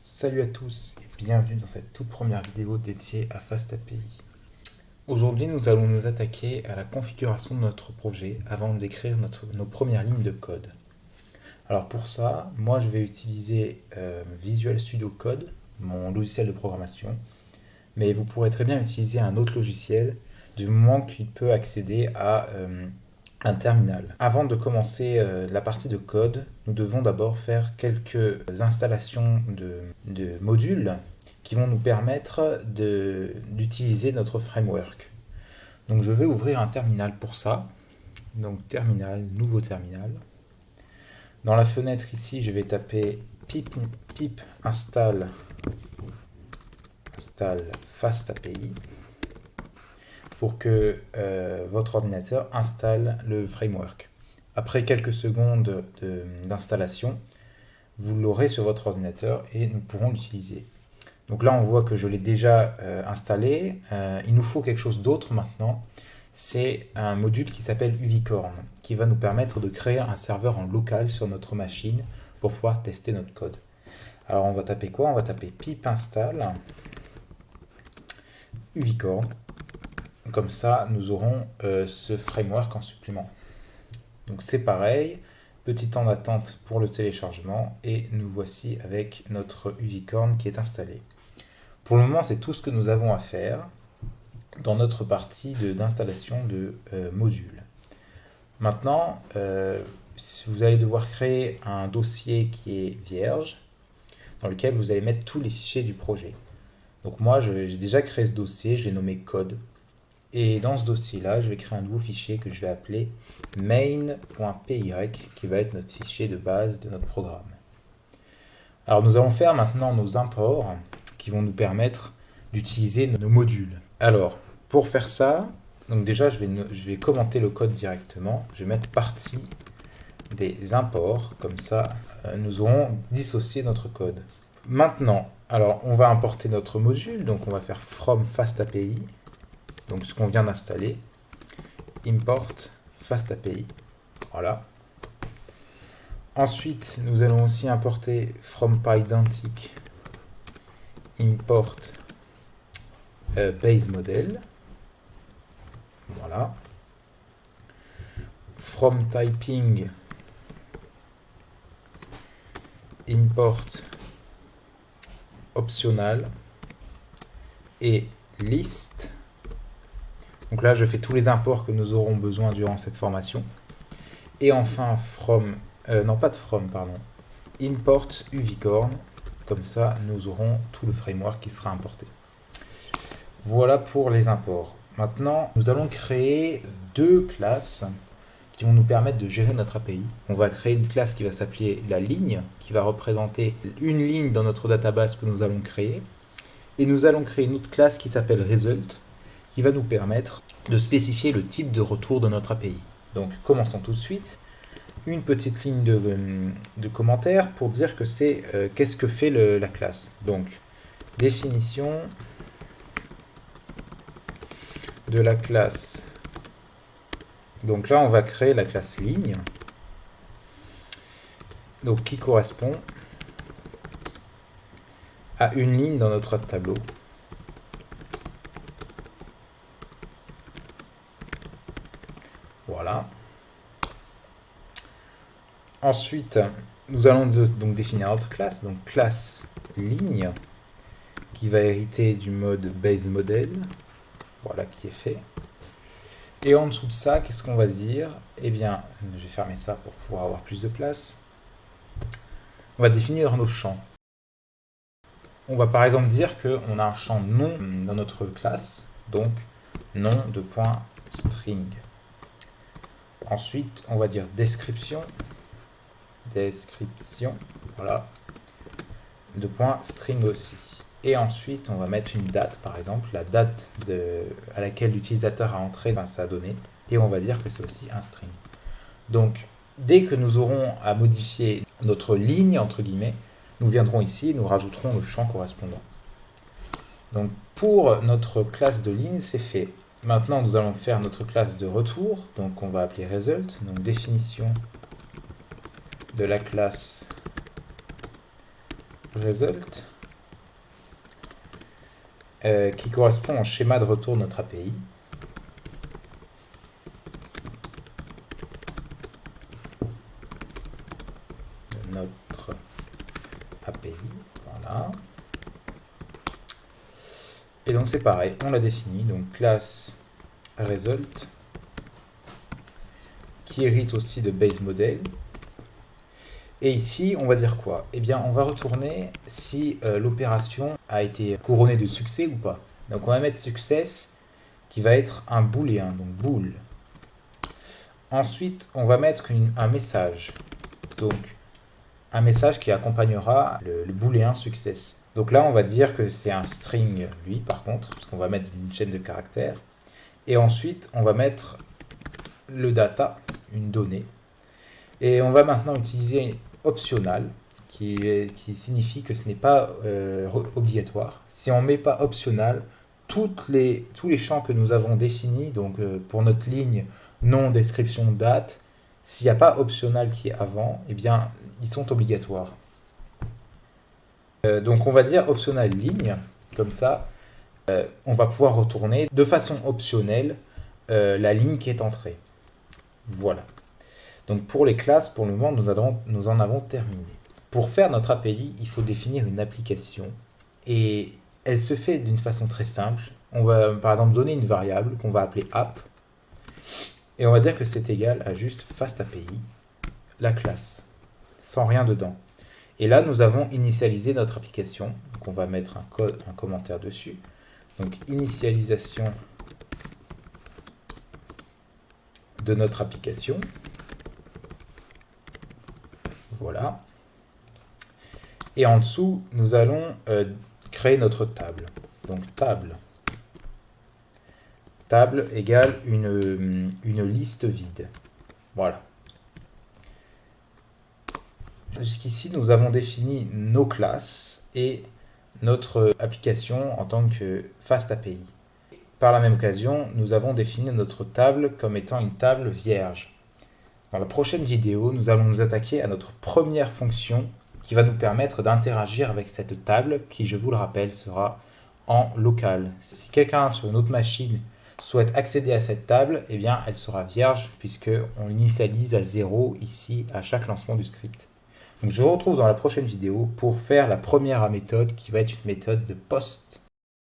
Salut à tous et bienvenue dans cette toute première vidéo dédiée à FastAPI. Aujourd'hui, nous allons nous attaquer à la configuration de notre projet avant d'écrire nos premières lignes de code. Alors pour ça, moi je vais utiliser Visual Studio Code, mon logiciel de programmation, mais vous pourrez très bien utiliser un autre logiciel du moment qu'il peut accéder à un terminal. Avant de commencer la partie de code, nous devons d'abord faire quelques installations de modules qui vont nous permettre d'utiliser notre framework. Donc je vais ouvrir un terminal pour ça. Donc terminal, nouveau terminal. Dans la fenêtre ici, je vais taper pip install FastAPI pour que votre ordinateur installe le framework. Après quelques secondes d'installation, vous l'aurez sur votre ordinateur et nous pourrons l'utiliser. Donc là, on voit que je l'ai déjà installé. Il nous faut quelque chose d'autre maintenant. C'est un module qui s'appelle Uvicorn, qui va nous permettre de créer un serveur en local sur notre machine pour pouvoir tester notre code. Alors on va taper quoi? On va taper pip install Uvicorn. Comme ça, nous aurons ce framework en supplément. Donc c'est pareil, petit temps d'attente pour le téléchargement et nous voici avec notre Uvicorn qui est installé. Pour le moment, c'est tout ce que nous avons à faire dans notre partie d'installation de modules. Maintenant, vous allez devoir créer un dossier qui est vierge dans lequel vous allez mettre tous les fichiers du projet. Donc moi, j'ai déjà créé ce dossier, je l'ai nommé code. Et dans ce dossier-là, je vais créer un nouveau fichier que je vais appeler main.py, qui va être notre fichier de base de notre programme. Alors nous allons faire maintenant nos imports qui vont nous permettre d'utiliser nos modules. Alors, pour faire ça, donc déjà je vais commenter le code directement. Je vais mettre partie des imports, comme ça nous aurons dissocié notre code. Maintenant, alors on va importer notre module, donc on va faire from FastAPI. Donc ce qu'on vient d'installer, import FastAPI, voilà. Ensuite, nous allons aussi importer from pydantic import base model, voilà. From typing import optional et list. Donc là, je fais tous les imports que nous aurons besoin durant cette formation. Et enfin, import Uvicorn. Comme ça, nous aurons tout le framework qui sera importé. Voilà pour les imports. Maintenant, nous allons créer deux classes qui vont nous permettre de gérer notre API. On va créer une classe qui va s'appeler la ligne, qui va représenter une ligne dans notre database que nous allons créer. Et nous allons créer une autre classe qui s'appelle result, qui va nous permettre de spécifier le type de retour de notre API. Donc commençons tout de suite. Une petite ligne de commentaire pour dire que c'est qu'est-ce que fait la classe. Donc définition de la classe. Donc là on va créer la classe ligne. Donc qui correspond à une ligne dans notre tableau. Voilà. Ensuite, nous allons donc définir notre classe. Donc classe ligne qui va hériter du mode base model. Voilà qui est fait. Et en dessous de ça, qu'est-ce qu'on va dire? Eh bien, je vais fermer ça pour pouvoir avoir plus de place. On va définir nos champs. On va par exemple dire qu'on a un champ nom dans notre classe. Donc, nom de point string. Ensuite, on va dire description, voilà, de point string aussi. Et ensuite, on va mettre une date, par exemple, la date à laquelle l'utilisateur a entré dans sa donnée, et on va dire que c'est aussi un string. Donc, dès que nous aurons à modifier notre ligne, entre guillemets, nous viendrons ici et nous rajouterons le champ correspondant. Donc, pour notre classe de ligne, c'est fait. Maintenant, nous allons faire notre classe de retour, donc on va appeler result, donc définition de la classe result qui correspond au schéma de retour de notre API. Notre API, voilà. Et donc c'est pareil, on l'a défini, donc classe result qui hérite aussi de base model. Et ici, on va dire quoi? Eh bien, on va retourner si l'opération a été couronnée de succès ou pas. Donc on va mettre success qui va être un booléen, donc bool. Ensuite, on va mettre un message. Donc un message qui accompagnera le booléen success. Donc là, on va dire que c'est un string, lui, par contre, parce qu'on va mettre une chaîne de caractères. Et ensuite, on va mettre le data, une donnée. Et on va maintenant utiliser optional, qui signifie que ce n'est pas obligatoire. Si on ne met pas optional, tous les champs que nous avons définis, donc pour notre ligne nom, description, date, s'il n'y a pas optional qui est avant, eh bien, ils sont obligatoires. Donc on va dire optional ligne, comme ça, on va pouvoir retourner de façon optionnelle la ligne qui est entrée. Voilà. Donc pour les classes, pour le moment, nous en avons terminé. Pour faire notre API, il faut définir une application. Et elle se fait d'une façon très simple. On va par exemple donner une variable qu'on va appeler app. Et on va dire que c'est égal à juste FastAPI, la classe, sans rien dedans. Et là, nous avons initialisé notre application. Donc on va mettre un commentaire dessus. Donc initialisation de notre application. Voilà. Et en dessous, nous allons créer notre table. Donc table. Table égale une liste vide. Voilà. Jusqu'ici, nous avons défini nos classes et notre application en tant que FastAPI. Par la même occasion, nous avons défini notre table comme étant une table vierge. Dans la prochaine vidéo, nous allons nous attaquer à notre première fonction qui va nous permettre d'interagir avec cette table qui, je vous le rappelle, sera en local. Si quelqu'un sur une autre machine souhaite accéder à cette table, eh bien, elle sera vierge puisqu'on initialise à 0 ici à chaque lancement du script. Donc, je vous retrouve dans la prochaine vidéo pour faire la première méthode qui va être une méthode de post